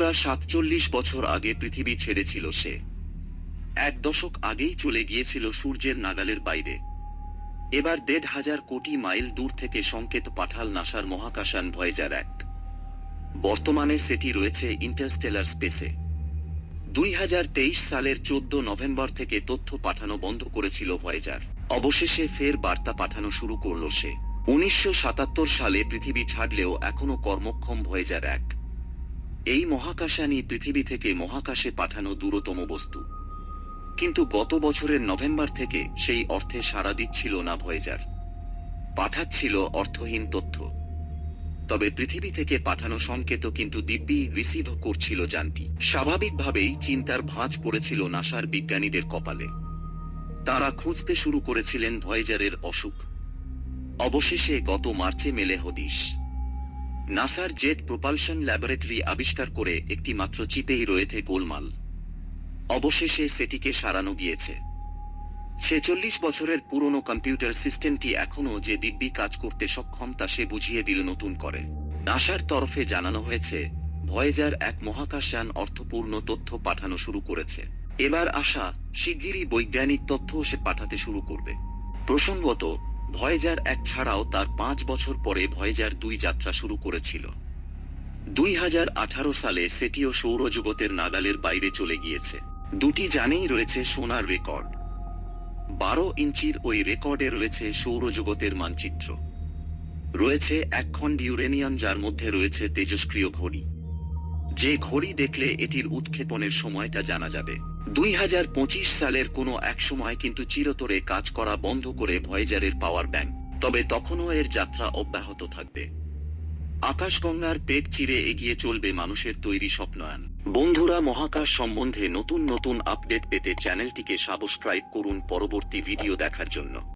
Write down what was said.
বন্ধুরা, ৪৭ বছর আগে পৃথিবী ছেড়েছিল সে। এক দশক আগেই চলে গিয়েছিল সূর্যের নাগালের বাইরে। এবার ১,৫০০ কোটি মাইল দূর থেকে সংকেত পাঠাল নাসার মহাকাশযান ভয়েজার ১। বর্তমানে সেটি রয়েছে ইন্টারস্টেলার স্পেসে। ২০২৩ সালের ১৪ নভেম্বর থেকে তথ্য পাঠানো বন্ধ করেছিল ভয়েজার। অবশেষে ফের বার্তা পাঠানো শুরু করল সে। ১৯৭৭ সালে পৃথিবী ছাড়লেও এখনও কর্মক্ষম ভয়েজার ১। এই মহাকাশযানই পৃথিবী থেকে মহাকাশে পাঠানো দূরতম বস্তু। কিন্তু গত বছরের নভেম্বর থেকে সেই অর্থে সাড়া দিচ্ছিল না ভয়েজার। পাঠাচ্ছিল অর্থহীন তথ্য। তবে পৃথিবী থেকে পাঠানো সংকেত কিন্তু দিব্যি রিসিভ করছিল যানটি। স্বাভাবিকভাবেই চিন্তার ভাঁজ পড়েছিল নাসার বিজ্ঞানীদের কপালে। তারা খুঁজতে শুরু করেছিলেন ভয়েজারের অসুখ। অবশেষে গত মার্চে মেলে হদিশ। নাসার জেট প্রোপালশন ল্যাবরেটরি আবিষ্কার করে একটি মাত্র চিপেই রয়েছে গোলমাল। অবশেষে সেটিকে সারানো গিয়েছে। ৪৬ বছরের পুরনো কম্পিউটার সিস্টেমটি এখনও যে দিব্যি কাজ করতে সক্ষম তা সে বুঝিয়ে দিল নতুন করে। নাসার তরফে জানানো হয়েছে, ভয়েজার ১ মহাকাশযান অর্থপূর্ণ তথ্য পাঠানো শুরু করেছে। এবার আশা, শিগগিরই বৈজ্ঞানিক তথ্য সে পাঠাতে শুরু করবে। প্রসঙ্গত, ভয়েজার ১ ছাড়াও তার ৫ বছর পরে ভয়েজার ২ যাত্রা শুরু করেছিল। ২০১৮ সালে সেটিও সৌরজগতের নাগালের বাইরে চলে গিয়েছে। দুটি যানেই রয়েছে সোনার রেকর্ড। ১২ ইঞ্চির ওই রেকর্ডে রয়েছে সৌরজগতের মানচিত্র। রয়েছে একখণ্ড ইউরেনিয়াম, যার মধ্যে রয়েছে তেজস্ক্রিয় ঘড়ি। যে ঘড়ি দেখলে এটির উৎক্ষেপণের সময়টা জানা যাবে। ২০২৫ সালের কোনো এক সময় কিন্তু চিরতরে কাজ করা বন্ধ করে ভয়েজারের পাওয়ার ব্যাংক। তবে তখনও এর যাত্রা অব্যাহত থাকবে। আকাশগঙ্গার পেট চিরে এগিয়ে চলবে মানুষের তৈরি স্বপ্নায়ন। বন্ধুরা, মহাকাশ সম্বন্ধে নতুন নতুন আপডেট পেতে চ্যানেলটিকে সাবস্ক্রাইব করুন পরবর্তী ভিডিও দেখার জন্য।